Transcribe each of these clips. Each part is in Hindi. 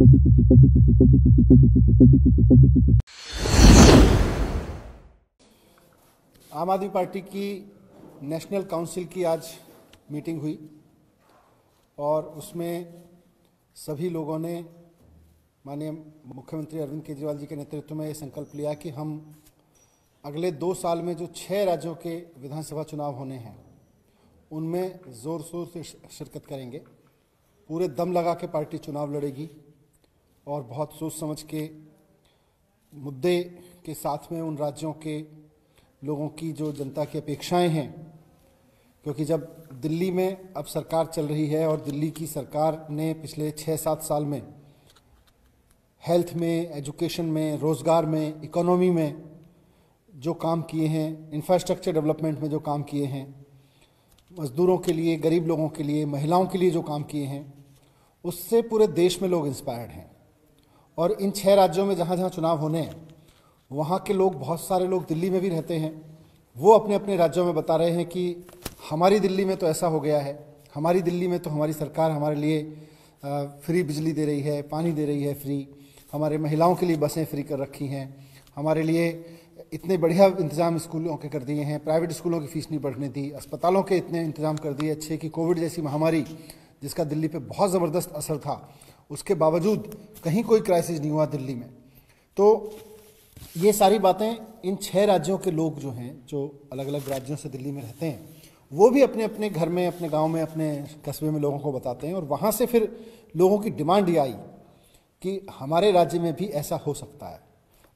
आम आदमी पार्टी की नेशनल काउंसिल की आज मीटिंग हुई और उसमें सभी लोगों ने माननीय मुख्यमंत्री अरविंद केजरीवाल जी के नेतृत्व में ये संकल्प लिया कि हम अगले 2 साल में जो 6 राज्यों के विधानसभा चुनाव होने हैं उनमें ज़ोर शोर से शिरकत करेंगे। पूरे दम लगा के पार्टी चुनाव लड़ेगी और बहुत सोच समझ के मुद्दे के साथ में उन राज्यों के लोगों की जो जनता की अपेक्षाएं हैं, क्योंकि जब दिल्ली में अब सरकार चल रही है और दिल्ली की सरकार ने पिछले 6-7 साल में हेल्थ में, एजुकेशन में, रोज़गार में, इकोनॉमी में जो काम किए हैं, इंफ्रास्ट्रक्चर डेवलपमेंट में जो काम किए हैं, मज़दूरों के लिए, गरीब लोगों के लिए, महिलाओं के लिए जो काम किए हैं, उससे पूरे देश में लोग इंस्पायर्ड हैं। और इन 6 राज्यों में जहाँ जहाँ चुनाव होने हैं वहाँ के लोग, बहुत सारे लोग दिल्ली में भी रहते हैं, वो अपने अपने राज्यों में बता रहे हैं कि हमारी दिल्ली में तो ऐसा हो गया है, हमारी दिल्ली में तो हमारी सरकार हमारे लिए फ्री बिजली दे रही है, पानी दे रही है फ्री, हमारे महिलाओं के लिए बसें फ्री कर रखी हैं, हमारे लिए इतने बढ़िया इंतज़ाम स्कूलों के कर दिए हैं, प्राइवेट स्कूलों की फ़ीस नहीं बढ़ने दी, अस्पतालों के इतने इंतज़ाम कर दिए अच्छे कि कोविड जैसी महामारी जिसका दिल्ली पे बहुत ज़बरदस्त असर था, उसके बावजूद कहीं कोई क्राइसिस नहीं हुआ दिल्ली में। तो ये सारी बातें इन 6 राज्यों के लोग जो हैं, जो अलग अलग राज्यों से दिल्ली में रहते हैं, वो भी अपने अपने घर में, अपने गांव में, अपने कस्बे में लोगों को बताते हैं। और वहाँ से फिर लोगों की डिमांड ये आई कि हमारे राज्य में भी ऐसा हो सकता है।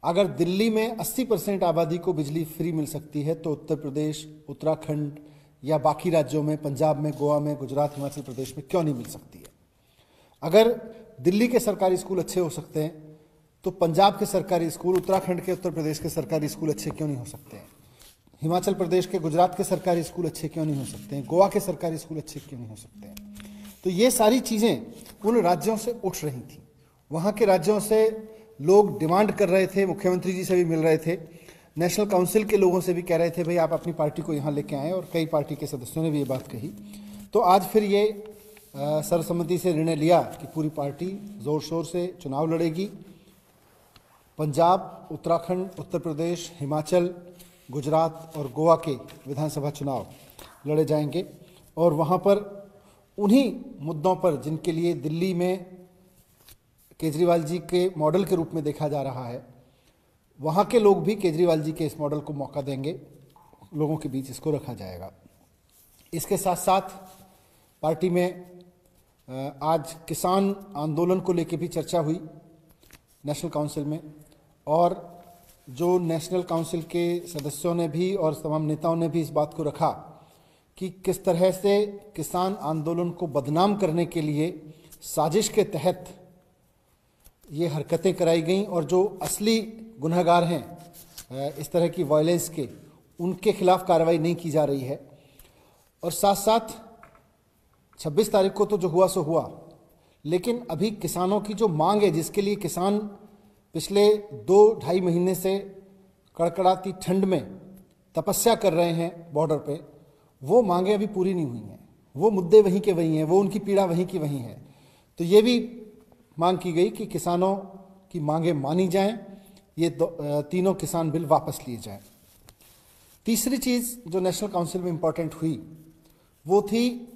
अगर दिल्ली में 80% आबादी को बिजली फ्री मिल सकती है तो उत्तर प्रदेश, उत्तराखंड या बाकी राज्यों में, पंजाब में, गोवा में, गुजरात, हिमाचल प्रदेश में क्यों नहीं मिल सकती है? अगर दिल्ली के सरकारी स्कूल अच्छे हो सकते हैं तो पंजाब के सरकारी स्कूल, उत्तराखंड के, उत्तर प्रदेश के सरकारी स्कूल अच्छे क्यों नहीं हो सकते हैं? हिमाचल प्रदेश के, गुजरात के सरकारी स्कूल अच्छे क्यों नहीं हो सकते हैं? गोवा के सरकारी स्कूल अच्छे क्यों नहीं हो सकते हैं? तो ये सारी चीज़ें उन राज्यों से उठ रही थी। वहाँ के राज्यों से लोग डिमांड कर रहे थे, मुख्यमंत्री जी से भी मिल रहे थे, नेशनल काउंसिल के लोगों से भी कह रहे थे भाई आप अपनी पार्टी को यहाँ लेके आएँ, और कई पार्टी के सदस्यों ने भी ये बात कही। तो आज फिर ये सर्वसम्मति से निर्णय लिया कि पूरी पार्टी ज़ोर शोर से चुनाव लड़ेगी। पंजाब, उत्तराखंड, उत्तर प्रदेश, हिमाचल, गुजरात और गोवा के विधानसभा चुनाव लड़े जाएंगे और वहाँ पर उन्हीं मुद्दों पर जिनके लिए दिल्ली में केजरीवाल जी के मॉडल के रूप में देखा जा रहा है, वहाँ के लोग भी केजरीवाल जी के इस मॉडल को मौका देंगे, लोगों के बीच इसको रखा जाएगा। इसके साथ साथ पार्टी में आज किसान आंदोलन को लेकर भी चर्चा हुई नेशनल काउंसिल में, और जो नेशनल काउंसिल के सदस्यों ने भी और तमाम नेताओं ने भी इस बात को रखा कि किस तरह से किसान आंदोलन को बदनाम करने के लिए साजिश के तहत ये हरकतें कराई गईं, और जो असली गुनहगार हैं इस तरह की वायलेंस के, उनके खिलाफ कार्रवाई नहीं की जा रही है। और साथ साथ 26 तारीख को तो जो हुआ सो हुआ, लेकिन अभी किसानों की जो मांग है, जिसके लिए किसान पिछले 2-2.5 महीने से कड़कड़ाती ठंड में तपस्या कर रहे हैं बॉर्डर पे, वो मांगें अभी पूरी नहीं हुई हैं, वो मुद्दे वहीं के वहीं हैं, वो उनकी पीड़ा वहीं की वहीं है। तो ये भी मांग की गई कि किसानों की मांगें मानी जाएं, ये तीनों किसान बिल वापस लिए जाएं। तीसरी चीज़ जो नेशनल काउंसिल में इम्पॉर्टेंट हुई वो थी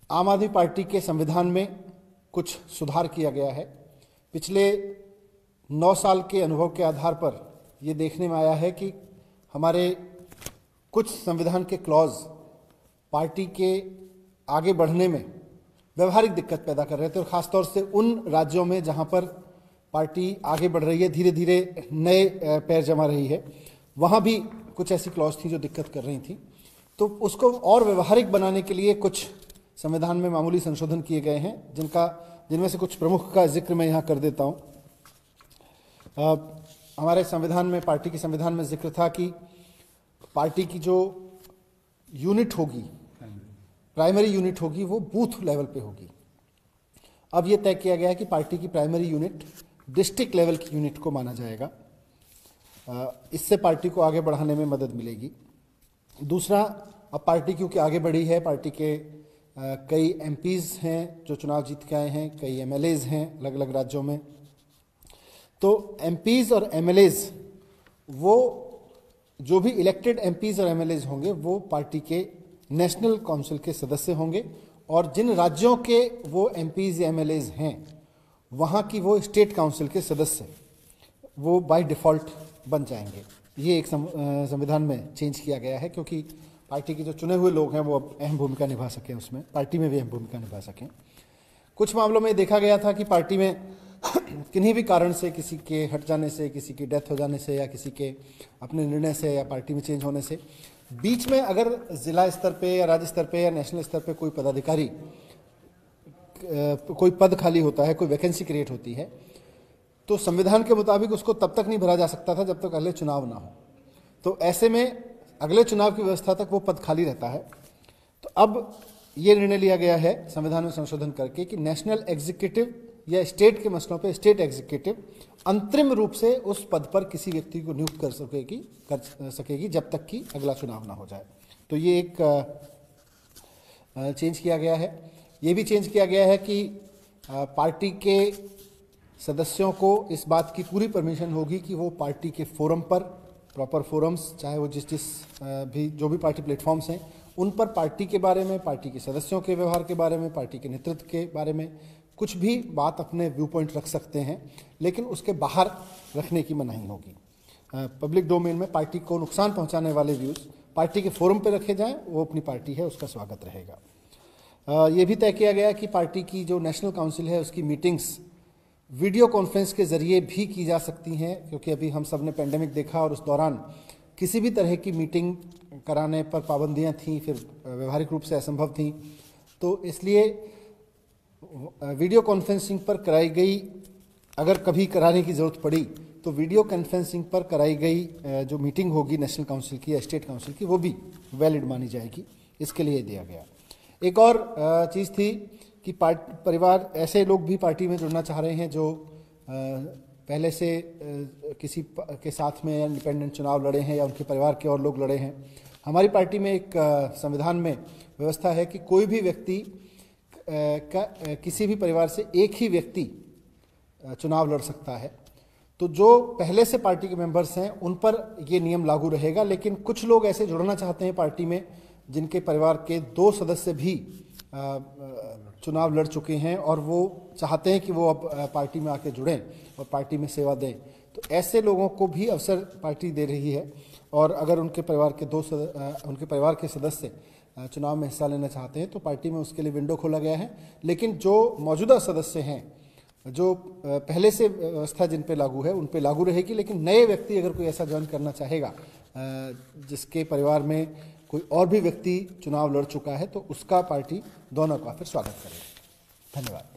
आम आदमी पार्टी के संविधान में कुछ सुधार किया गया है। पिछले 9 साल के अनुभव के आधार पर ये देखने में आया है कि हमारे कुछ संविधान के क्लॉज पार्टी के आगे बढ़ने में व्यवहारिक दिक्कत पैदा कर रहे थे, और ख़ासतौर से उन राज्यों में जहां पर पार्टी आगे बढ़ रही है, धीरे धीरे नए पैर जमा रही है, वहां भी कुछ ऐसी क्लॉज थी जो दिक्कत कर रही थी। तो उसको और व्यवहारिक बनाने के लिए कुछ संविधान में मामूली संशोधन किए गए हैं, जिनमें से कुछ प्रमुख का जिक्र मैं यहाँ कर देता हूँ। हमारे संविधान में, पार्टी के संविधान में जिक्र था कि पार्टी की जो यूनिट होगी, प्राइमरी यूनिट होगी, वो बूथ लेवल पे होगी। अब ये तय किया गया है कि पार्टी की प्राइमरी यूनिट डिस्ट्रिक्ट लेवल की यूनिट को माना जाएगा। इससे पार्टी को आगे बढ़ाने में मदद मिलेगी। दूसरा, अब पार्टी क्योंकि आगे बढ़ी है, पार्टी के कई एमपीज़ हैं जो चुनाव जीत के आए हैं, कई एमएलएज़ हैं अलग अलग राज्यों में। तो एमपीज़ और एमएलएज़, वो जो भी इलेक्टेड एमपीज़ और एमएलएज़ होंगे वो पार्टी के नेशनल काउंसिल के सदस्य होंगे, और जिन राज्यों के वो एमपीज़ या एमएलएज़ हैं वहाँ की वो स्टेट काउंसिल के सदस्य वो बाय डिफ़ॉल्ट बन जाएंगे। ये एक संविधान में चेंज किया गया है, क्योंकि पार्टी के जो चुने हुए लोग हैं वो अब अहम भूमिका निभा सकें, उसमें पार्टी में भी अहम भूमिका निभा सकें। कुछ मामलों में देखा गया था कि पार्टी में किन्हीं भी कारण से, किसी के हट जाने से, किसी की डेथ हो जाने से, या किसी के अपने निर्णय से, या पार्टी में चेंज होने से, बीच में अगर जिला स्तर पे या राज्य स्तर पे या नेशनल स्तर पे कोई पदाधिकारी, कोई पद खाली होता है, कोई वैकेंसी क्रिएट होती है, तो संविधान के मुताबिक उसको तब तक नहीं भरा जा सकता था जब तक अगले चुनाव ना हो। तो ऐसे में अगले चुनाव की व्यवस्था तक वो पद खाली रहता है। तो अब ये निर्णय लिया गया है संविधान में संशोधन करके कि नेशनल एग्जीक्यूटिव या स्टेट के मसलों पे स्टेट एग्जीक्यूटिव अंतरिम रूप से उस पद पर किसी व्यक्ति को नियुक्त कर सकेगी जब तक कि अगला चुनाव ना हो जाए। तो ये एक चेंज किया गया है। ये भी चेंज किया गया है कि पार्टी के सदस्यों को इस बात की पूरी परमिशन होगी कि वो पार्टी के फोरम पर, प्रॉपर फोरम्स, चाहे वो जिस भी जो भी पार्टी प्लेटफॉर्म्स हैं उन पर पार्टी के बारे में, पार्टी के सदस्यों के व्यवहार के बारे में, पार्टी के नेतृत्व के बारे में कुछ भी बात अपने व्यू पॉइंट रख सकते हैं, लेकिन उसके बाहर रखने की मनाही होगी। पब्लिक डोमेन में पार्टी को नुकसान पहुंचाने वाले व्यूज़ पार्टी के फोरम पर रखे जाएं, वो अपनी पार्टी है उसका स्वागत रहेगा। ये भी तय किया गया कि पार्टी की जो नेशनल काउंसिल है उसकी मीटिंग्स वीडियो कॉन्फ्रेंस के जरिए भी की जा सकती हैं, क्योंकि अभी हम सब ने पेंडेमिक देखा और उस दौरान किसी भी तरह की मीटिंग कराने पर पाबंदियां थीं, फिर व्यवहारिक रूप से असंभव थीं। तो इसलिए वीडियो कॉन्फ्रेंसिंग पर कराई गई, अगर कभी कराने की ज़रूरत पड़ी तो वीडियो कॉन्फ्रेंसिंग पर कराई गई जो मीटिंग होगी नेशनल काउंसिल की या स्टेट काउंसिल की, वो भी वैलिड मानी जाएगी। इसके लिए दिया गया। एक और चीज़ थी कि परिवार, ऐसे लोग भी पार्टी में जुड़ना चाह रहे हैं जो पहले से किसी के साथ में इंडिपेंडेंट चुनाव लड़े हैं या उनके परिवार के और लोग लड़े हैं। हमारी पार्टी में एक संविधान में व्यवस्था है कि कोई भी व्यक्ति किसी भी परिवार से एक ही व्यक्ति चुनाव लड़ सकता है। तो जो पहले से पार्टी के मेंबर्स हैं उन पर ये नियम लागू रहेगा, लेकिन कुछ लोग ऐसे जुड़ना चाहते हैं पार्टी में जिनके परिवार के 2 सदस्य भी चुनाव लड़ चुके हैं और वो चाहते हैं कि वो अब पार्टी में आके जुड़ें और पार्टी में सेवा दें। तो ऐसे लोगों को भी अवसर पार्टी दे रही है, और अगर उनके परिवार के उनके परिवार के सदस्य चुनाव में हिस्सा लेना चाहते हैं तो पार्टी में उसके लिए विंडो खोला गया है। लेकिन जो मौजूदा सदस्य हैं, जो पहले से व्यवस्था जिन पे लागू है उन पे लागू रहेगी, लेकिन नए व्यक्ति अगर कोई ऐसा ज्वाइन करना चाहेगा जिसके परिवार में कोई और भी व्यक्ति चुनाव लड़ चुका है तो उसका पार्टी दोनों का फिर स्वागत करेगी। धन्यवाद।